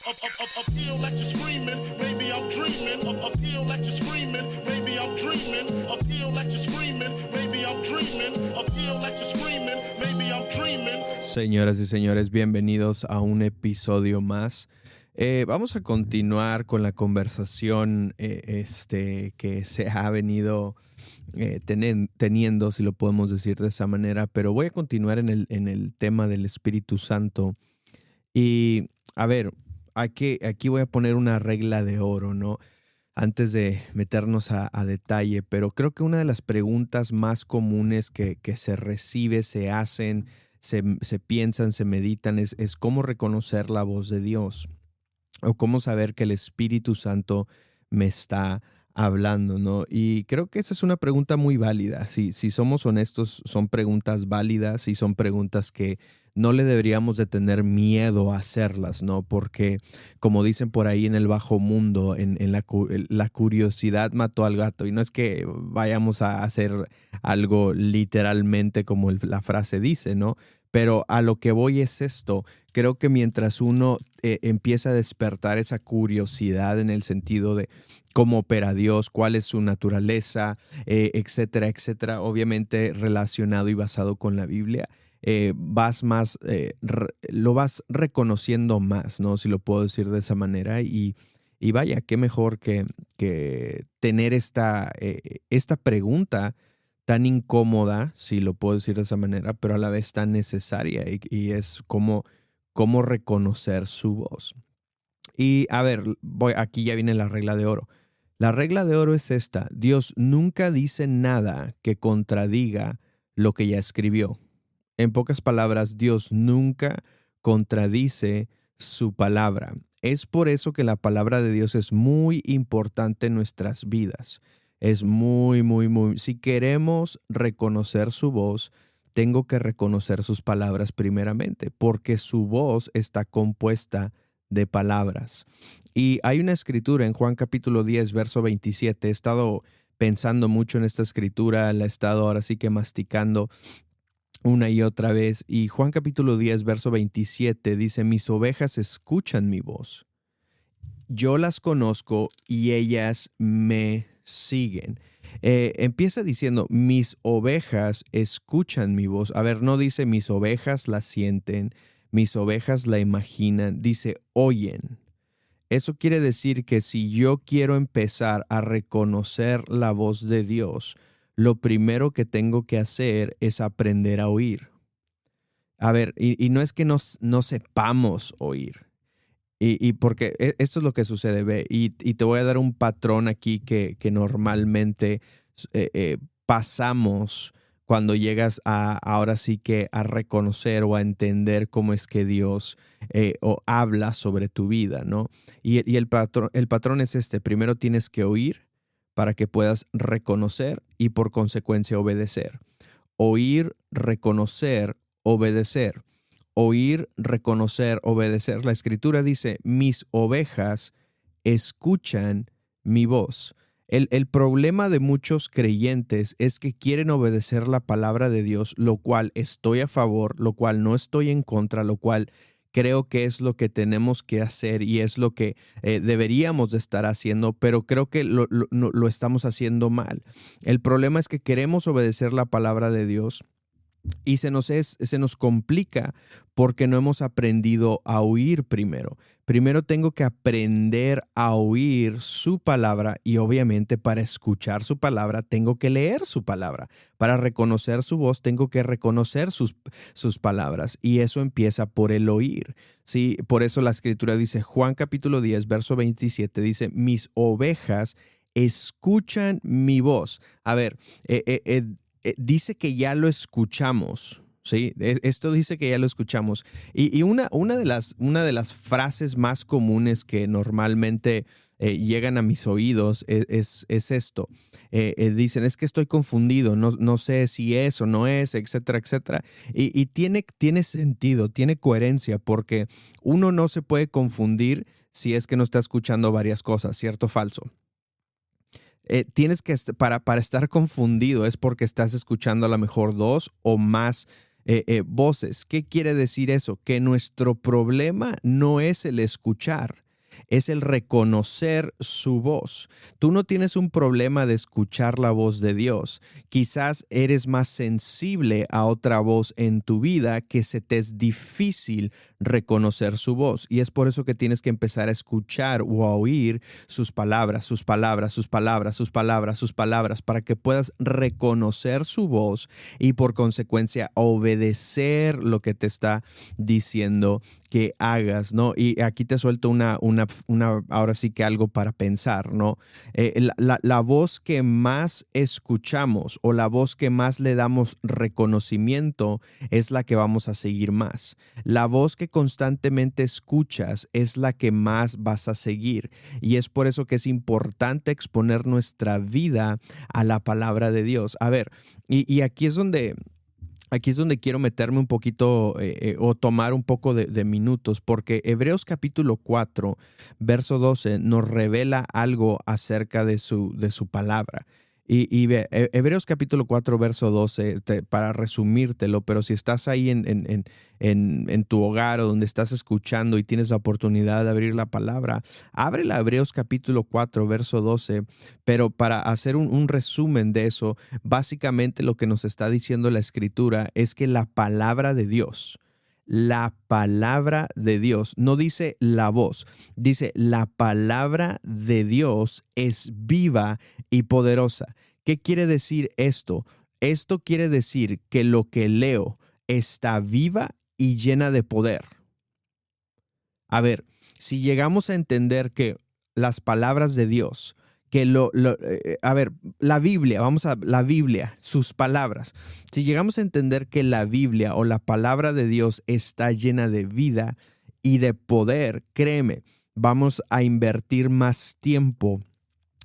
Appeal like you're screaming, maybe I'm dreaming. Appeal like you're screaming, maybe I'm dreaming. Appeal like you're screaming, maybe I'm dreaming. Appeal like you're screaming, maybe I'm dreaming. Señoras y señores, bienvenidos a un episodio más. Vamos a continuar con la conversación que se ha venido teniendo, si lo podemos decir de esa manera, pero voy a continuar en el tema del Espíritu Santo. Y a ver, aquí voy a poner una regla de oro, ¿no? Antes de meternos a detalle, pero creo que una de las preguntas más comunes que se recibe, se hacen, se piensan, se meditan, es cómo reconocer la voz de Dios o cómo saber que el Espíritu Santo me está hablando, ¿no? Y creo que esa es una pregunta muy válida. Si somos honestos, son preguntas válidas y son preguntas que no le deberíamos de tener miedo a hacerlas, ¿no? Porque, como dicen por ahí en el bajo mundo, la curiosidad mató al gato. Y no es que vayamos a hacer algo literalmente como la frase dice, ¿no? Pero a lo que voy es esto. Creo que mientras uno empieza a despertar esa curiosidad en el sentido de cómo opera Dios, cuál es su naturaleza, etcétera, etcétera, obviamente relacionado y basado con la Biblia, lo vas reconociendo más, ¿no? Si lo puedo decir de esa manera. Y vaya, qué mejor que tener esta pregunta tan incómoda, si lo puedo decir de esa manera, pero a la vez tan necesaria y es cómo reconocer su voz. Y a ver, aquí ya viene la regla de oro. La regla de oro es esta: Dios nunca dice nada que contradiga lo que ya escribió. En pocas palabras, Dios nunca contradice su palabra. Es por eso que la palabra de Dios es muy importante en nuestras vidas. Es muy, muy, muy. Si queremos reconocer su voz, tengo que reconocer sus palabras primeramente, porque su voz está compuesta de palabras. Y hay una escritura en Juan capítulo 10, verso 27. He estado pensando mucho en esta escritura, la he estado ahora sí que masticando una y otra vez. Y Juan capítulo 10, verso 27 dice: mis ovejas escuchan mi voz. Yo las conozco y ellas me siguen. Empieza diciendo: mis ovejas escuchan mi voz. A ver, no dice mis ovejas la sienten, mis ovejas la imaginan, dice oyen. Eso quiere decir que si yo quiero empezar a reconocer la voz de Dios, lo primero que tengo que hacer es aprender a oír. A ver, y no es que no sepamos oír. Y porque esto es lo que sucede, ve, y te voy a dar un patrón aquí que normalmente pasamos cuando llegas ahora sí que a reconocer o a entender cómo es que Dios habla sobre tu vida, ¿no? Y el patrón es este: primero tienes que oír para que puedas reconocer y por consecuencia obedecer. Oír, reconocer, obedecer. Oír, reconocer, obedecer. La escritura dice: mis ovejas escuchan mi voz. El problema de muchos creyentes es que quieren obedecer la palabra de Dios, lo cual estoy a favor, lo cual no estoy en contra, lo cual creo que es lo que tenemos que hacer y es lo que deberíamos de estar haciendo, pero creo que lo estamos haciendo mal. El problema es que queremos obedecer la palabra de Dios y se nos complica porque no hemos aprendido a oír primero. Primero tengo que aprender a oír su palabra y obviamente para escuchar su palabra tengo que leer su palabra. Para reconocer su voz tengo que reconocer sus palabras y eso empieza por el oír. Sí, por eso la escritura dice, Juan capítulo 10, verso 27, dice: mis ovejas escuchan mi voz. A ver, dice que ya lo escuchamos, ¿sí? Esto dice que ya lo escuchamos. Y una de las frases más comunes que normalmente llegan a mis oídos es esto. Dicen: es que estoy confundido, no sé si es o no es, etcétera, etcétera. Y tiene sentido, tiene coherencia, porque uno no se puede confundir si es que no está escuchando varias cosas, ¿cierto o falso? Tienes que, para estar confundido es porque estás escuchando a lo mejor dos o más voces. ¿Qué quiere decir eso? Que nuestro problema no es el escuchar, es el reconocer su voz. Tú no tienes un problema de escuchar la voz de Dios. Quizás eres más sensible a otra voz en tu vida que se te es difícil reconocer su voz. Y es por eso que tienes que empezar a escuchar o a oír sus palabras, sus palabras, sus palabras, sus palabras, sus palabras, para que puedas reconocer su voz y por consecuencia obedecer lo que te está diciendo que hagas, ¿no? Y aquí te suelto ahora sí que algo para pensar, ¿no? La voz que más escuchamos o la voz que más le damos reconocimiento es la que vamos a seguir más. La voz que constantemente escuchas es la que más vas a seguir. Y es por eso que es importante exponer nuestra vida a la palabra de Dios. A ver, y aquí es donde quiero meterme un poquito o tomar un poco de minutos, porque Hebreos capítulo 4, verso 12 nos revela algo acerca de su palabra. Y Hebreos capítulo 4, verso 12, para resumírtelo, pero si estás ahí en tu hogar o donde estás escuchando y tienes la oportunidad de abrir la palabra, abre la Hebreos capítulo 4, verso 12, pero para hacer un resumen de eso, básicamente lo que nos está diciendo la Escritura es que la palabra de Dios, no dice la voz, dice la palabra de Dios es viva y poderosa. ¿Qué quiere decir esto? Esto quiere decir que lo que leo está viva y llena de poder. A ver, si llegamos a entender que las palabras de Dios, la Biblia, sus palabras. Si llegamos a entender que la Biblia o la palabra de Dios está llena de vida y de poder, créeme, vamos a invertir más tiempo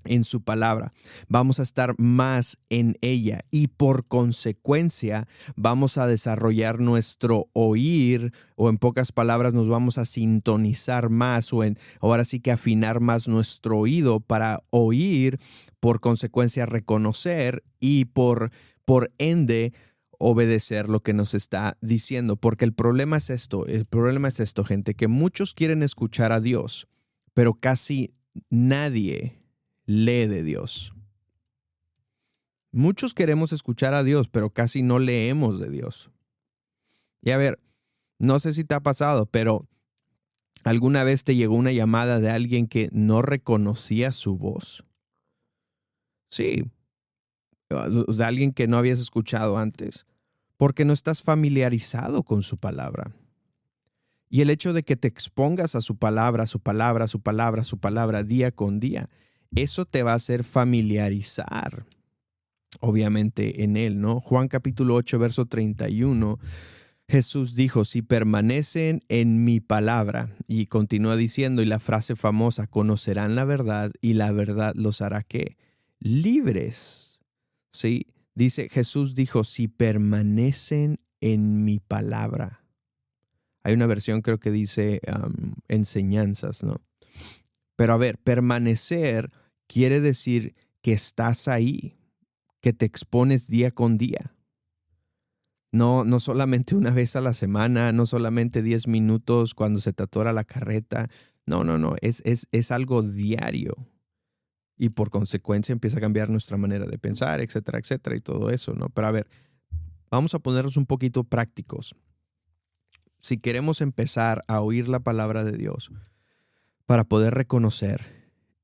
en su palabra, vamos a estar más en ella y por consecuencia vamos a desarrollar nuestro oír, o en pocas palabras nos vamos a sintonizar más ahora sí que afinar más nuestro oído para oír, por consecuencia reconocer y por ende obedecer lo que nos está diciendo, porque el problema es esto, gente, que muchos quieren escuchar a Dios, pero casi nadie lee de Dios. Muchos queremos escuchar a Dios, pero casi no leemos de Dios. Y a ver, no sé si te ha pasado, pero ¿alguna vez te llegó una llamada de alguien que no reconocía su voz? Sí, de alguien que no habías escuchado antes, porque no estás familiarizado con su palabra. Y el hecho de que te expongas a su palabra día con día, eso te va a hacer familiarizar, obviamente, en él, ¿no? Juan capítulo 8, verso 31, Jesús dijo, si permanecen en mi palabra, y continúa diciendo, y la frase famosa, conocerán la verdad y la verdad los hará, ¿qué? Libres, ¿sí? Jesús dijo, si permanecen en mi palabra. Hay una versión creo que dice enseñanzas, ¿no? Pero a ver, permanecer quiere decir que estás ahí, que te expones día con día. No solamente una vez a la semana, no solamente 10 minutos cuando se te atora la carreta. No, es algo diario. Y por consecuencia empieza a cambiar nuestra manera de pensar, etcétera, etcétera, y todo eso, ¿no? Pero a ver, vamos a ponernos un poquito prácticos. Si queremos empezar a oír la palabra de Dios, para poder reconocer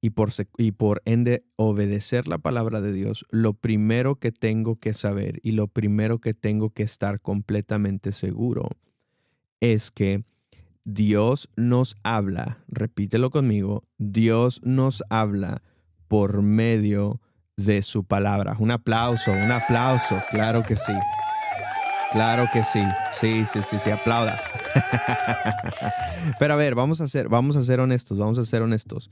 y por ende obedecer la palabra de Dios, lo primero que tengo que saber y lo primero que tengo que estar completamente seguro es que Dios nos habla, repítelo conmigo, Dios nos habla por medio de su palabra. Un aplauso, claro que sí. Claro que sí. Sí, aplauda. Pero a ver, vamos a ser honestos.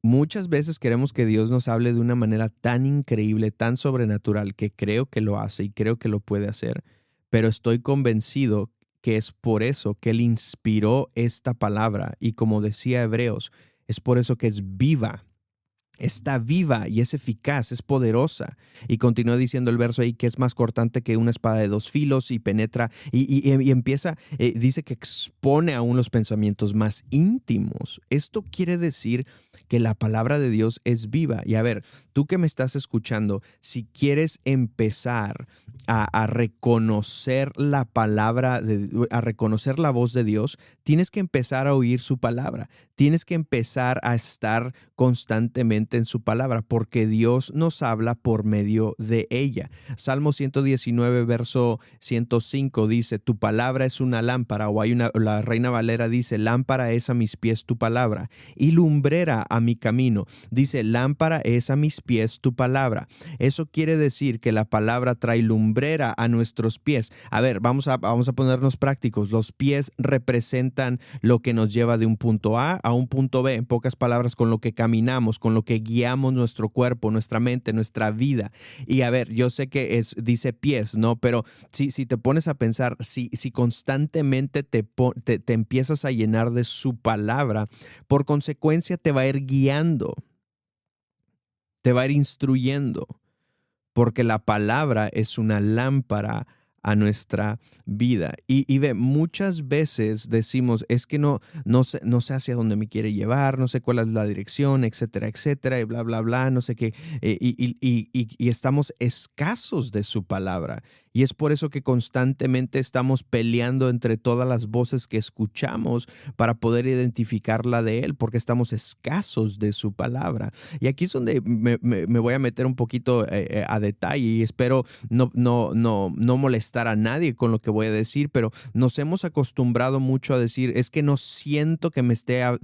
Muchas veces queremos que Dios nos hable de una manera tan increíble, tan sobrenatural, que creo que lo hace y creo que lo puede hacer, pero estoy convencido que es por eso que Él inspiró esta palabra y como decía Hebreos, es por eso que es viva está viva y es eficaz, es poderosa. Y continúa diciendo el verso ahí que es más cortante que una espada de dos filos y penetra y empieza, dice que expone aún los pensamientos más íntimos. Esto quiere decir que la palabra de Dios es viva. Y a ver, tú que me estás escuchando, si quieres empezar a reconocer la palabra, a reconocer la voz de Dios, tienes que empezar a oír su palabra. Tienes que empezar a estar constantemente en su palabra, porque Dios nos habla por medio de ella. Salmo 119, verso 105 dice, tu palabra es una lámpara, o la Reina Valera dice, lámpara es a mis pies tu palabra y lumbrera a mi camino. Dice, lámpara es a mis pies tu palabra. Eso quiere decir que la palabra trae lumbrera a nuestros pies. A ver, vamos a ponernos prácticos. Los pies representan lo que nos lleva de un punto A un punto B, en pocas palabras, con lo que caminamos, con lo que guiamos nuestro cuerpo, nuestra mente, nuestra vida. Y a ver, yo sé que dice pies, ¿no? Pero si te pones a pensar, si constantemente te empiezas a llenar de su palabra, por consecuencia te va a ir guiando, te va a ir instruyendo, porque la palabra es una lámpara a nuestra vida. Y ve, muchas veces decimos, es que no sé hacia dónde me quiere llevar, no sé cuál es la dirección, etcétera, etcétera, y bla, bla, bla, no sé qué. Y estamos escasos de su palabra. Y es por eso que constantemente estamos peleando entre todas las voces que escuchamos para poder identificar la de Él, porque estamos escasos de su palabra. Y aquí es donde me voy a meter un poquito a detalle y espero no molestar a nadie con lo que voy a decir, pero nos hemos acostumbrado mucho a decir, es que no siento que me esté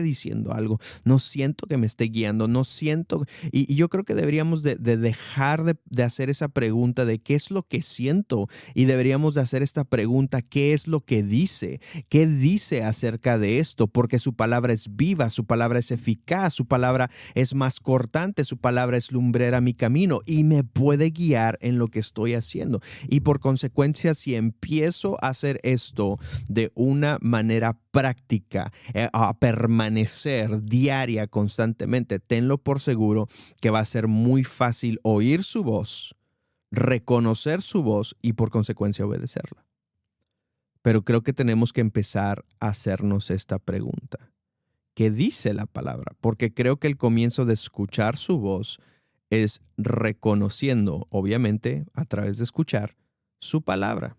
diciendo algo, no siento que me esté guiando, no siento. Y yo creo que deberíamos de dejar de hacer esa pregunta de qué es lo que siento y deberíamos de hacer esta pregunta, ¿qué es lo que dice? ¿Qué dice acerca de esto? Porque su palabra es viva, su palabra es eficaz, su palabra es más cortante, su palabra es lumbrera a mi camino y me puede guiar en lo que estoy haciendo. Y por consecuencia, si empiezo a hacer esto de una manera práctica, a permanecer diaria constantemente, tenlo por seguro que va a ser muy fácil oír su voz, reconocer su voz y por consecuencia obedecerla. Pero creo que tenemos que empezar a hacernos esta pregunta. ¿Qué dice la palabra? Porque creo que el comienzo de escuchar su voz es reconociendo, obviamente, a través de escuchar su palabra.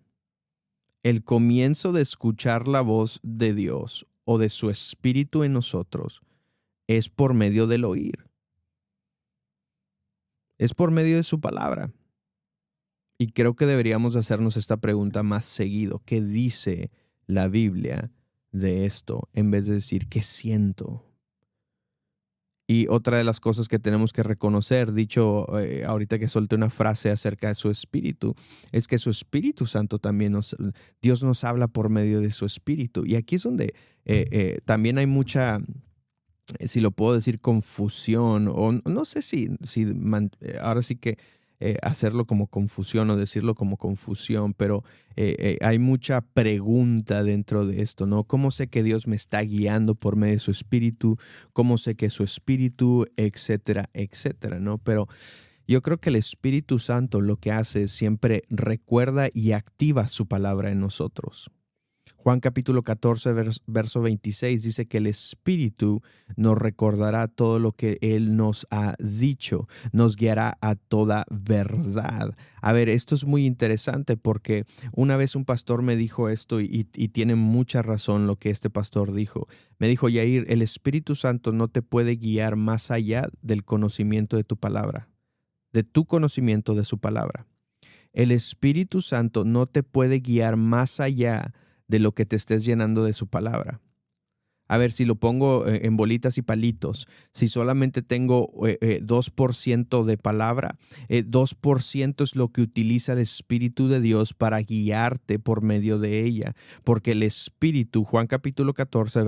El comienzo de escuchar la voz de Dios o de su Espíritu en nosotros es por medio del oír. Es por medio de su palabra. Y creo que deberíamos hacernos esta pregunta más seguido. ¿Qué dice la Biblia de esto? En vez de decir, ¿qué siento? Y otra de las cosas que tenemos que reconocer, dicho ahorita que solté una frase acerca de su Espíritu, es que su Espíritu Santo también Dios nos habla por medio de su Espíritu. Y aquí es donde también hay mucha, si lo puedo decir, confusión, o no sé ahora sí que hacerlo como confusión o decirlo como confusión, pero hay mucha pregunta dentro de esto, ¿no? ¿Cómo sé que Dios me está guiando por medio de su Espíritu? ¿Cómo sé que su Espíritu, etcétera, etcétera, ¿no? Pero yo creo que el Espíritu Santo lo que hace es siempre recuerda y activa su palabra en nosotros. Juan capítulo 14, verso 26 dice que el Espíritu nos recordará todo lo que Él nos ha dicho, nos guiará a toda verdad. A ver, esto es muy interesante porque una vez un pastor me dijo esto y tiene mucha razón lo que este pastor dijo. Me dijo, Yair, el Espíritu Santo no te puede guiar más allá del conocimiento de tu palabra, de tu conocimiento de su palabra. El Espíritu Santo no te puede guiar más allá de lo que te estés llenando de su palabra. A ver, si lo pongo en bolitas y palitos, si solamente tengo 2% de palabra, 2% es lo que utiliza el Espíritu de Dios para guiarte por medio de ella. Porque el Espíritu, Juan capítulo 14,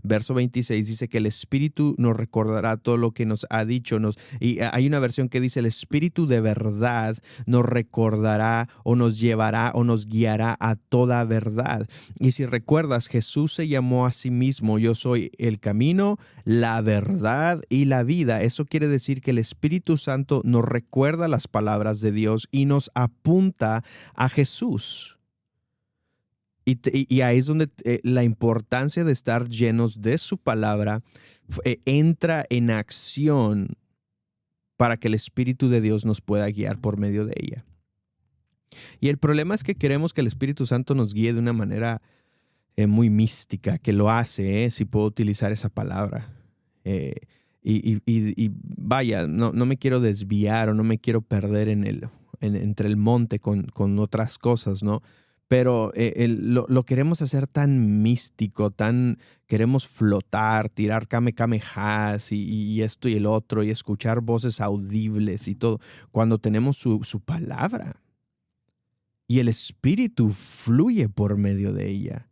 verso 26, dice que el Espíritu nos recordará todo lo que nos ha dicho. Y hay una versión que dice, el Espíritu de verdad nos recordará o nos llevará o nos guiará a toda verdad. Y si recuerdas, Jesús se llamó a sí mismo mismo, yo soy el camino, la verdad y la vida. Eso quiere decir que el Espíritu Santo nos recuerda las palabras de Dios y nos apunta a Jesús. Y ahí es donde la importancia de estar llenos de su palabra entra en acción para que el Espíritu de Dios nos pueda guiar por medio de ella. Y el problema es que queremos que el Espíritu Santo nos guíe de una manera muy mística, que lo hace, si puedo utilizar esa palabra. Y vaya, no me quiero desviar o no me quiero perder entre el monte con otras cosas, ¿no? Pero lo queremos hacer tan místico, queremos flotar, tirar kamehamehas y esto y el otro y escuchar voces audibles y todo, cuando tenemos su palabra. Y el Espíritu fluye por medio de ella,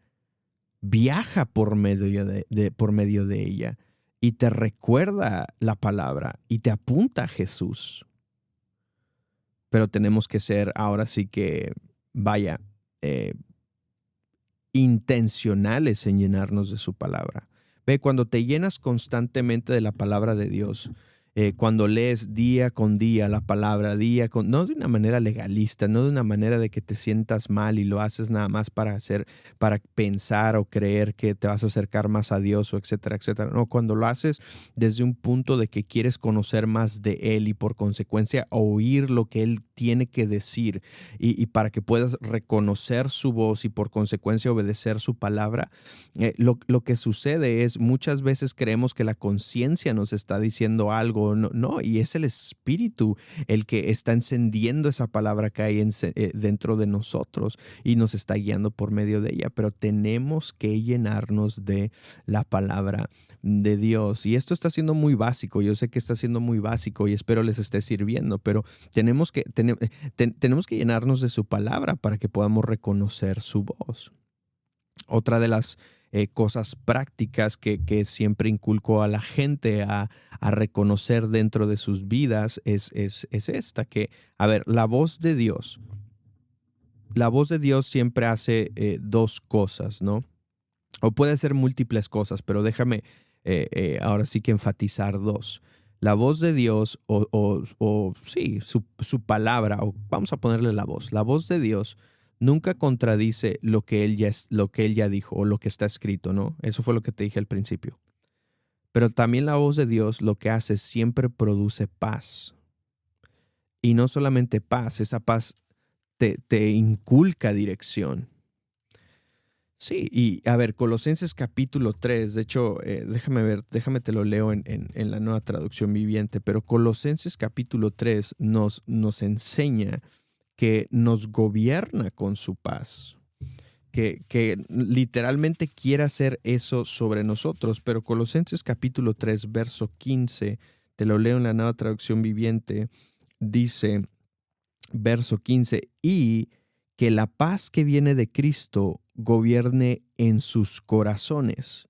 viaja por medio de ella y te recuerda la palabra y te apunta a Jesús. Pero tenemos que ser ahora sí que, vaya, intencionales en llenarnos de su palabra. Ve, cuando te llenas constantemente de la palabra de Dios, cuando lees día con día la palabra, no de una manera legalista, no de una manera de que te sientas mal y lo haces nada más para pensar o creer que te vas a acercar más a Dios o etcétera, etcétera. No, cuando lo haces desde un punto de que quieres conocer más de Él y por consecuencia oír lo que Él tiene que decir y para que puedas reconocer su voz y por consecuencia obedecer su palabra, lo que sucede es muchas veces creemos que la conciencia nos está diciendo algo. No, y es el Espíritu el que está encendiendo esa palabra que hay dentro de nosotros y nos está guiando por medio de ella, pero tenemos que llenarnos de la palabra de Dios. Y esto está siendo muy básico, yo sé que está siendo muy básico y espero les esté sirviendo, pero tenemos que llenarnos de su palabra para que podamos reconocer su voz. Otra de las cosas prácticas que siempre inculco a la gente a reconocer dentro de sus vidas es esta, que, a ver, la voz de Dios siempre hace dos cosas, ¿no? O puede hacer múltiples cosas, pero déjame ahora sí que enfatizar dos. La voz de Dios sí, su palabra, o vamos a ponerle la voz de Dios nunca contradice lo que él ya dijo o lo que está escrito, ¿no? Eso fue lo que te dije al principio. Pero también la voz de Dios lo que hace siempre produce paz. Y no solamente paz, esa paz te inculca dirección. Sí, y a ver, Colosenses capítulo 3, de hecho, déjame te lo leo en la Nueva Traducción Viviente, pero Colosenses capítulo 3 nos enseña que nos gobierna con su paz, que literalmente quiere hacer eso sobre nosotros. Pero Colosenses capítulo 3, verso 15, te lo leo en la Nueva Traducción Viviente, dice, verso 15, y que la paz que viene de Cristo gobierne en sus corazones,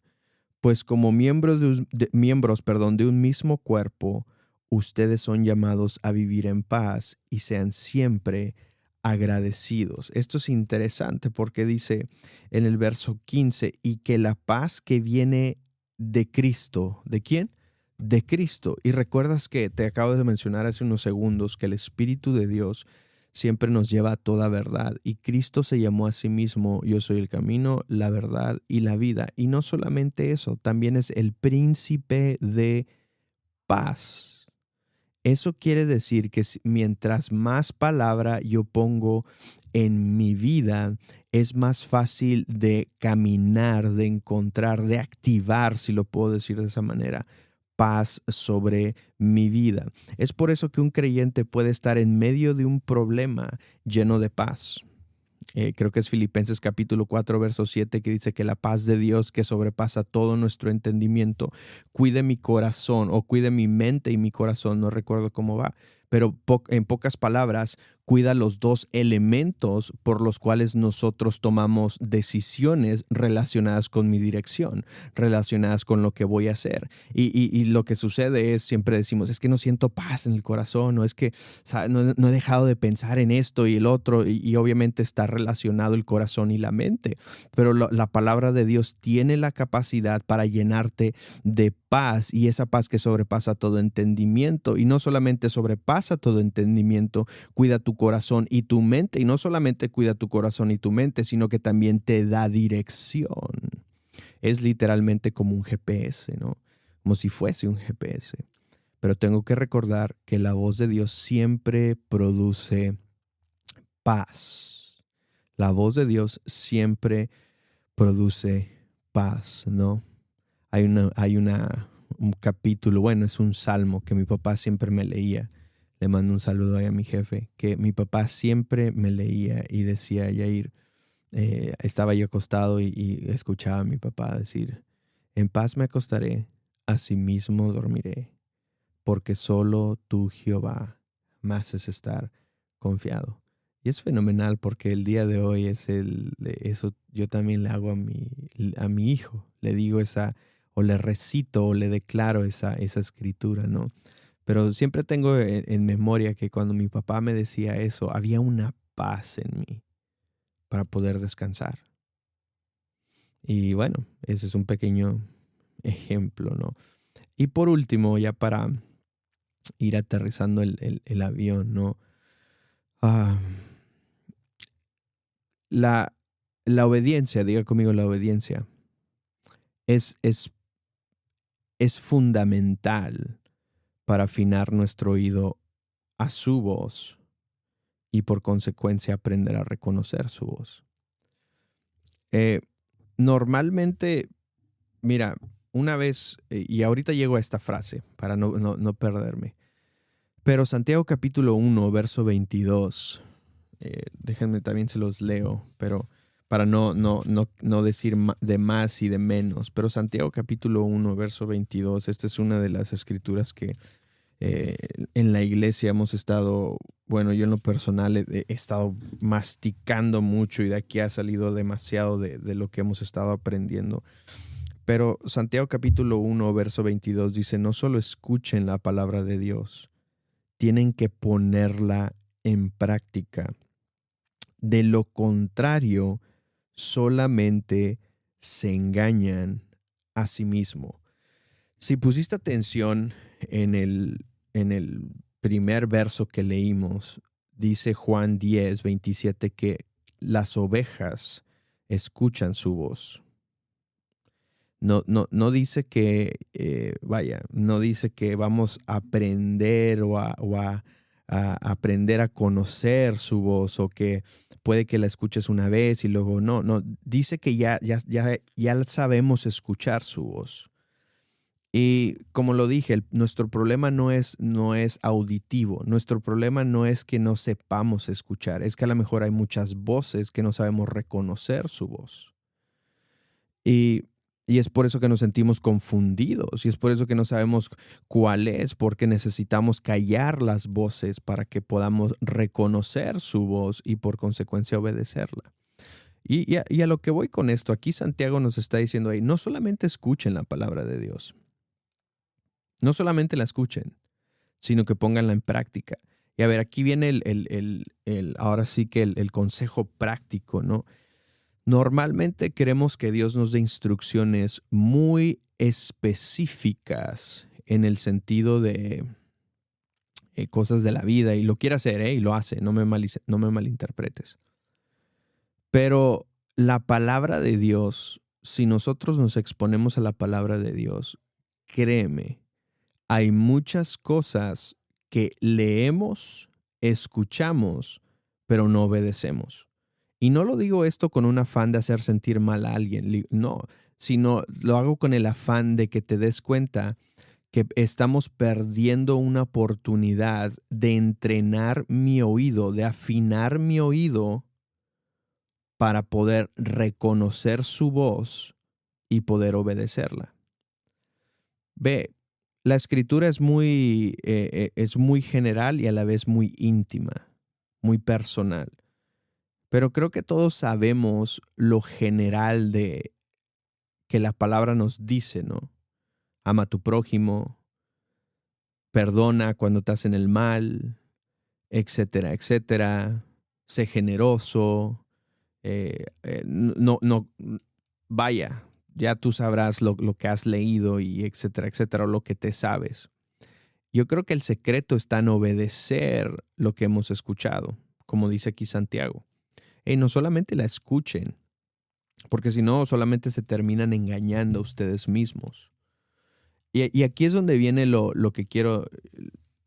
pues como miembros de un mismo cuerpo, ustedes son llamados a vivir en paz y sean siempre agradecidos. Esto es interesante porque dice en el verso 15, y que la paz que viene de Cristo, ¿de quién? De Cristo. Y recuerdas que te acabo de mencionar hace unos segundos que el Espíritu de Dios siempre nos lleva a toda verdad. Y Cristo se llamó a sí mismo, yo soy el camino, la verdad y la vida. Y no solamente eso, también es el príncipe de paz. Eso quiere decir que mientras más palabra yo pongo en mi vida, es más fácil de caminar, de encontrar, de activar, si lo puedo decir de esa manera, paz sobre mi vida. Es por eso que un creyente puede estar en medio de un problema lleno de paz. Creo que es Filipenses capítulo 4, verso 7, que dice que la paz de Dios que sobrepasa todo nuestro entendimiento, cuide mi corazón o cuide mi mente y mi corazón, no recuerdo cómo va, pero en pocas palabras, cuida los dos elementos por los cuales nosotros tomamos decisiones relacionadas con mi dirección, relacionadas con lo que voy a hacer. Y lo que sucede es, siempre decimos, es que no siento paz en el corazón, o es que no he dejado de pensar en esto y el otro, y obviamente está relacionado el corazón y la mente, pero la palabra de Dios tiene la capacidad para llenarte de paz, y esa paz que sobrepasa todo entendimiento, y no solamente sobrepasa todo entendimiento, cuida tu corazón y tu mente, y no solamente cuida tu corazón y tu mente, sino que también te da dirección. Es literalmente como un GPS, ¿no? Como si fuese un GPS. Pero tengo que recordar que la voz de Dios siempre produce paz. La voz de Dios siempre produce paz, ¿no? Hay un capítulo, bueno, es un salmo que mi papá siempre me leía. Le mando un saludo ahí a mi jefe, que mi papá siempre me leía y decía, Yair, estaba yo acostado y escuchaba a mi papá decir, en paz me acostaré, asimismo dormiré, porque solo tú, Jehová, me haces estar confiado. Y es fenomenal porque el día de hoy eso yo también le hago a mi hijo. Le digo o le recito o le declaro esa escritura, ¿no? Pero siempre tengo en memoria que cuando mi papá me decía eso, había una paz en mí para poder descansar. Y bueno, ese es un pequeño ejemplo, ¿no? Y por último, ya para ir aterrizando el avión, ¿no? Ah, la obediencia, diga conmigo la obediencia, es, es, es fundamental para afinar nuestro oído a su voz y por consecuencia aprender a reconocer su voz. Eh, Normalmente, mira, una vez, y ahorita llego a esta frase para no perderme, pero Santiago capítulo 1, verso 22, déjenme también se los leo, pero para no decir de más y de menos, pero Santiago capítulo 1, verso 22, esta es una de las escrituras que en la iglesia hemos estado, bueno, yo en lo personal he estado masticando mucho y de aquí ha salido demasiado de lo que hemos estado aprendiendo. Pero Santiago capítulo 1, verso 22 dice, no solo escuchen la palabra de Dios, tienen que ponerla en práctica. De lo contrario, solamente se engañan a sí mismos. Si pusiste atención en el primer verso que leímos, dice Juan 10:27 que las ovejas escuchan su voz. No dice que, no dice que vamos a aprender a aprender a conocer su voz o que puede que la escuches una vez y luego no, dice que ya sabemos escuchar su voz. Y como lo dije, nuestro problema no es auditivo, nuestro problema no es que no sepamos escuchar, es que a lo mejor hay muchas voces que no sabemos reconocer su voz. Y es por eso que nos sentimos confundidos y es por eso que no sabemos cuál es, porque necesitamos callar las voces para que podamos reconocer su voz y por consecuencia obedecerla. Y a lo que voy con esto, aquí Santiago nos está diciendo ahí, no solamente escuchen la palabra de Dios, no solamente la escuchen, sino que pónganla en práctica. Y a ver, aquí viene ahora sí que el consejo práctico, ¿no? Normalmente queremos que Dios nos dé instrucciones muy específicas en el sentido de cosas de la vida y lo quiere hacer, y lo hace, no me malinterpretes. Pero la palabra de Dios, si nosotros nos exponemos a la palabra de Dios, créeme, hay muchas cosas que leemos, escuchamos, pero no obedecemos. Y no lo digo esto con un afán de hacer sentir mal a alguien, no, sino lo hago con el afán de que te des cuenta que estamos perdiendo una oportunidad de entrenar mi oído, de afinar mi oído para poder reconocer su voz y poder obedecerla. Ve, la escritura es muy general y a la vez muy íntima, muy personal. Pero creo que todos sabemos lo general de que la palabra nos dice, ¿no? Ama a tu prójimo, perdona cuando te hacen el mal, etcétera, etcétera. Sé generoso. No, vaya, ya tú sabrás lo que has leído y etcétera, etcétera, o lo que te sabes. Yo creo que el secreto está en obedecer lo que hemos escuchado, como dice aquí Santiago. Y no solamente la escuchen, porque si no, solamente se terminan engañando a ustedes mismos. Y aquí es donde viene lo que quiero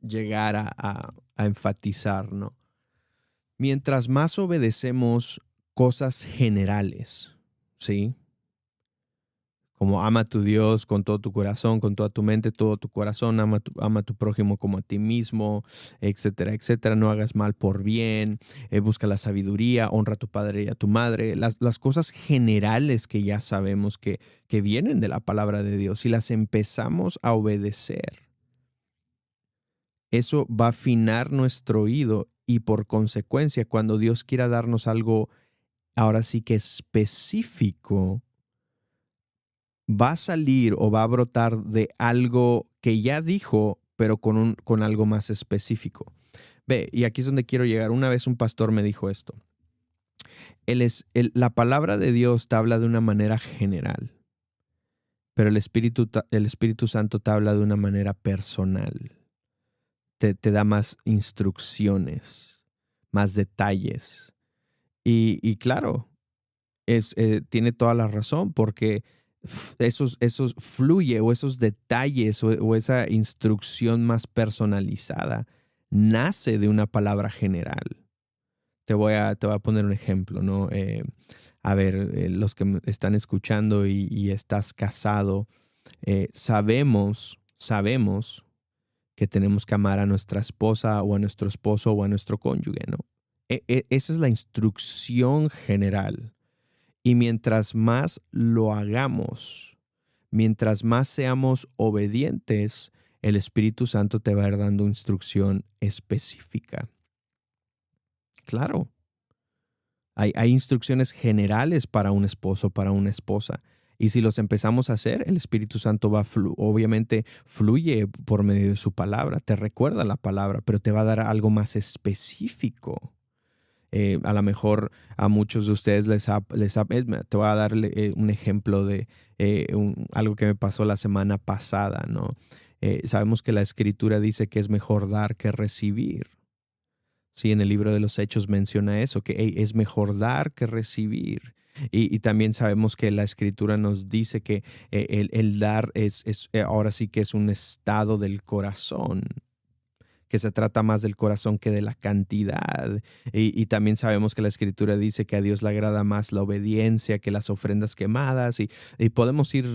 llegar a enfatizar, ¿no? Mientras más obedecemos cosas generales, ¿sí? Como ama a tu Dios con todo tu corazón, con toda tu mente, todo tu corazón, ama a tu prójimo como a ti mismo, etcétera, etcétera. No hagas mal por bien, busca la sabiduría, honra a tu padre y a tu madre. Las cosas generales que ya sabemos que vienen de la palabra de Dios, si las empezamos a obedecer, eso va a afinar nuestro oído y por consecuencia, cuando Dios quiera darnos algo, ahora sí que específico, va a salir o va a brotar de algo que ya dijo, pero con algo más específico. Ve, y aquí es donde quiero llegar. Una vez un pastor me dijo esto. La palabra de Dios te habla de una manera general, pero el Espíritu Santo te habla de una manera personal. Te da más instrucciones, más detalles. Y claro, tiene toda la razón, porque esos fluye o esos detalles o esa instrucción más personalizada nace de una palabra general. Te voy a poner un ejemplo, ¿no? A ver, los que me están escuchando y estás casado, sabemos que tenemos que amar a nuestra esposa o a nuestro esposo o a nuestro cónyuge, ¿no? Esa es la instrucción general. Y mientras más lo hagamos, mientras más seamos obedientes, el Espíritu Santo te va a ir dando instrucción específica. Claro, hay instrucciones generales para un esposo, para una esposa. Y si los empezamos a hacer, el Espíritu Santo obviamente fluye por medio de su palabra, te recuerda la palabra, pero te va a dar algo más específico. A lo mejor a muchos de ustedes te voy a dar un ejemplo de algo que me pasó la semana pasada, ¿no? Sabemos que la Escritura dice que es mejor dar que recibir. Sí, en el libro de los Hechos menciona eso, que es mejor dar que recibir. Y también sabemos que la Escritura nos dice que el dar ahora sí que es un estado del corazón, que se trata más del corazón que de la cantidad. Y también sabemos que la Escritura dice que a Dios le agrada más la obediencia que las ofrendas quemadas. Y podemos ir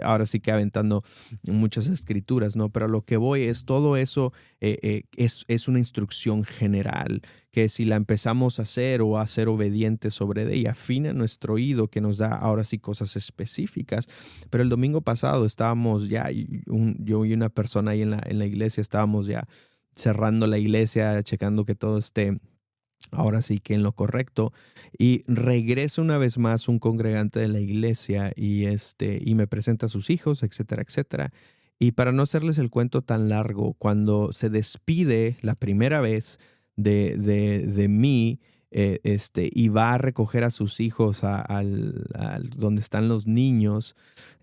ahora sí que aventando muchas escrituras, ¿no? Pero lo que voy es, todo eso es una instrucción general, que si la empezamos a hacer o a ser obedientes sobre ella, afina nuestro oído, que nos da ahora sí cosas específicas. Pero el domingo pasado estábamos ya, yo y una persona ahí en la iglesia, estábamos ya cerrando la iglesia, checando que todo esté ahora sí que en lo correcto. Y regresa una vez más un congregante de la iglesia y me presenta a sus hijos, etcétera, etcétera. Y para no hacerles el cuento tan largo, cuando se despide la primera vez de mí, y va a recoger a sus hijos donde están los niños,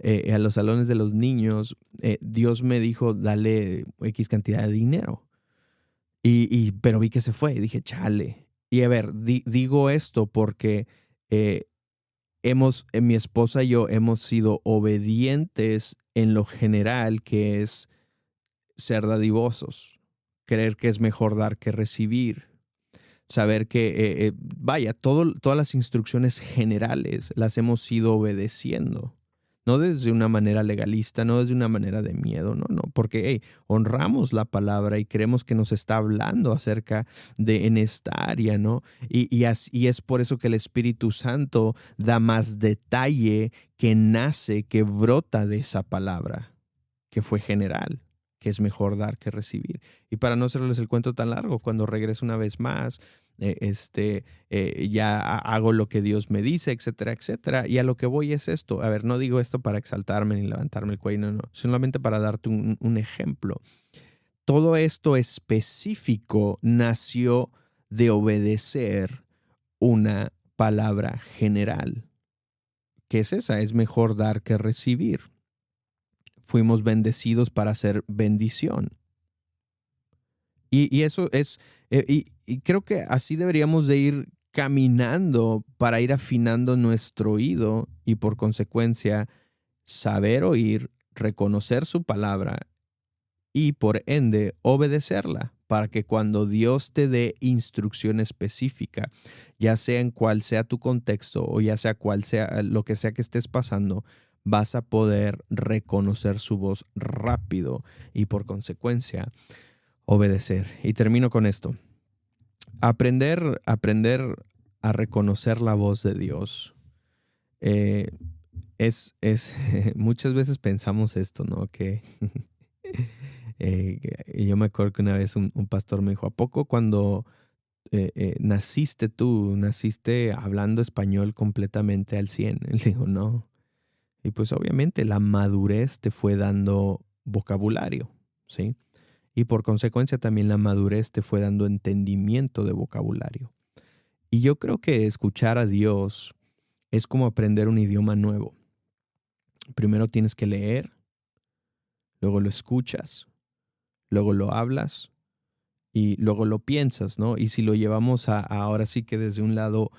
a los salones de los niños, Dios me dijo, dale X cantidad de dinero. Pero vi que se fue y dije, chale. Y a ver, digo esto porque mi esposa y yo hemos sido obedientes en lo general, que es ser dadivosos, creer que es mejor dar que recibir, saber que, vaya, todas las instrucciones generales las hemos ido obedeciendo. No desde una manera legalista, no desde una manera de miedo, no, porque honramos la palabra y creemos que nos está hablando acerca de en esta área, ¿no? Y es por eso que el Espíritu Santo da más detalle que nace, que brota de esa palabra, que fue general. que es mejor dar que recibir. Y para no hacerles el cuento tan largo, cuando regreso una vez más, ya hago lo que Dios me dice, etcétera, etcétera. Y a lo que voy es esto. A ver, no digo esto para exaltarme ni levantarme el cuello, no. Solamente para darte un ejemplo. Todo esto específico nació de obedecer una palabra general. ¿Qué es esa? Es mejor dar que recibir. Fuimos bendecidos para hacer bendición. Y eso es, y creo que así deberíamos de ir caminando para ir afinando nuestro oído y por consecuencia saber oír, reconocer su palabra y por ende obedecerla para que cuando Dios te dé instrucción específica, ya sea en cuál sea tu contexto o ya sea cuál sea lo que sea que estés pasando, vas a poder reconocer su voz rápido y por consecuencia obedecer. Y termino con esto. Aprender a reconocer la voz de Dios. Es muchas veces pensamos esto, ¿no? Que yo me acuerdo que una vez un pastor me dijo, ¿a poco cuando naciste hablando español completamente al 100? Él dijo, no. Y pues obviamente la madurez te fue dando vocabulario, ¿sí? Y por consecuencia también la madurez te fue dando entendimiento de vocabulario. Y yo creo que escuchar a Dios es como aprender un idioma nuevo. Primero tienes que leer, luego lo escuchas, luego lo hablas y luego lo piensas, ¿no? Y si lo llevamos ahora sí que desde un lado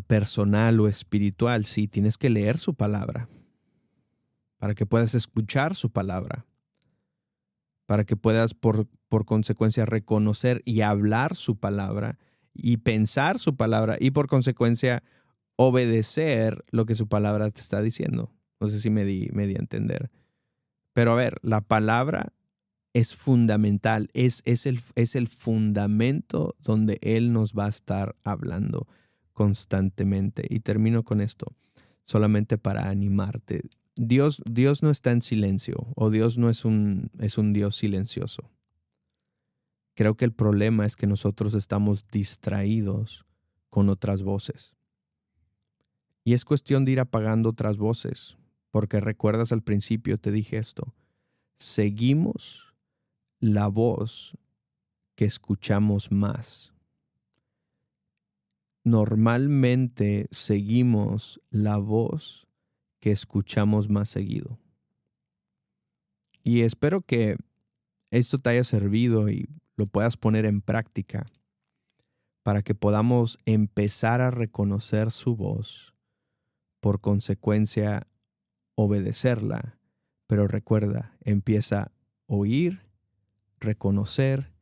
personal o espiritual, sí, tienes que leer su palabra para que puedas escuchar su palabra, para que puedas por consecuencia reconocer y hablar su palabra y pensar su palabra y por consecuencia obedecer lo que su palabra te está diciendo. No sé si me di a entender. Pero a ver, la palabra es fundamental, es el fundamento donde Él nos va a estar hablando constantemente. Y termino con esto, solamente para animarte. Dios no está en silencio, o Dios no es un Dios silencioso. Creo que el problema es que nosotros estamos distraídos con otras voces. Y es cuestión de ir apagando otras voces, porque recuerdas al principio te dije esto, seguimos la voz que escuchamos más. Normalmente seguimos la voz que escuchamos más seguido. Y espero que esto te haya servido y lo puedas poner en práctica para que podamos empezar a reconocer su voz, por consecuencia obedecerla. Pero recuerda, empieza a oír, reconocer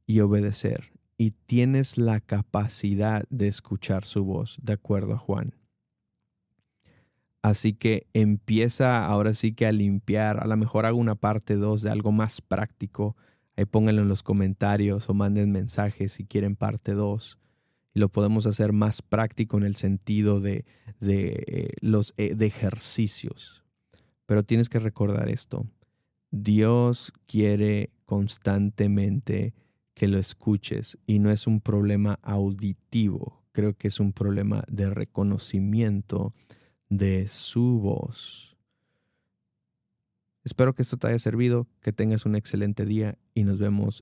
y obedecer. Y tienes la capacidad de escuchar su voz, de acuerdo a Juan. Así que empieza ahora sí que a limpiar. A lo mejor hago una parte 2 de algo más práctico. Ahí pónganlo en los comentarios o manden mensajes si quieren parte 2. Y lo podemos hacer más práctico en el sentido de ejercicios. Pero tienes que recordar esto. Dios quiere constantemente que lo escuches y no es un problema auditivo. Creo que es un problema de reconocimiento de su voz. Espero que esto te haya servido, que tengas un excelente día y nos vemos